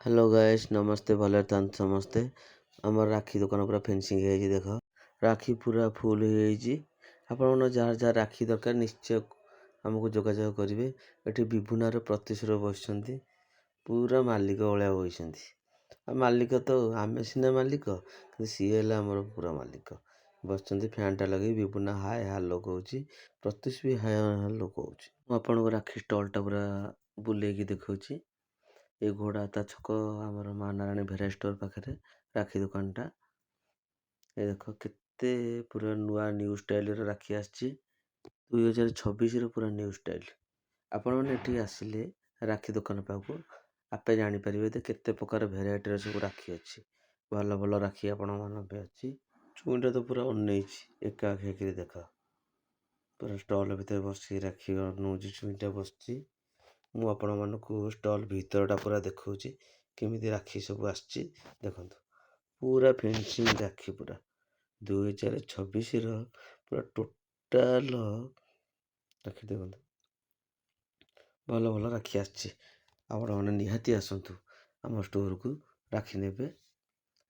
Hello guys नमस्ते भले समस्ते आम राखी दुकान पूरा फेंसिंग है देख राखी पूरा फुल हो जार जार राखी दरकार निश्चय आमको जोगाजोग करेंगे ये विभुनार प्रतिशोर बस पूरा मालिक भाया बस मालिक तो आम सीना मालिक सी है पूरा मालिक बस फैन टा लगे विभुना हाय हालो कौच प्रत्युष भी हाय हालो कौच आपको राखी स्टॉलटा पूरा बुले देखा ये घोड़ा ता छक आमर माँ नारायणी भेराई स्टोर पाखे राखी दुकानटा ये देख केते पूरा नुआ न्यू स्टाइल राखी आसी 2026 पूरा न्यू स्टाइल आपण मैंने आसिले राखी दुकान पाखु आपे जानीपर केते प्रकार भेराइटर सब राखी अच्छी भल भल राखी आपण मान अच्छी चुईटा तो पूरा अनईच एका खेक देख पूरा स्टल भितर बस राखी नौजी चुईटा बस स्टल भीतरटा पूरा देखा केमी राखी सब आसी देखो पूरा फेंसिंग राखी पूरा 2026 पूरा टोटाल राखी देखो भल भल राखी आने निहाती आसतु आम स्टोर को राखी ने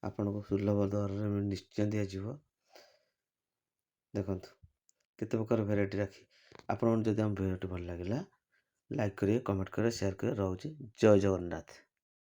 आपण को सुलभ दर निश्चय दिज्व देखो केते प्रकार भेराइटी राखी आपड़ जदि आम भिडियो भल लगे लाइक करेंगे कमेंट करेंगे शेयर करेंगे रोचे जय जगन्नाथ।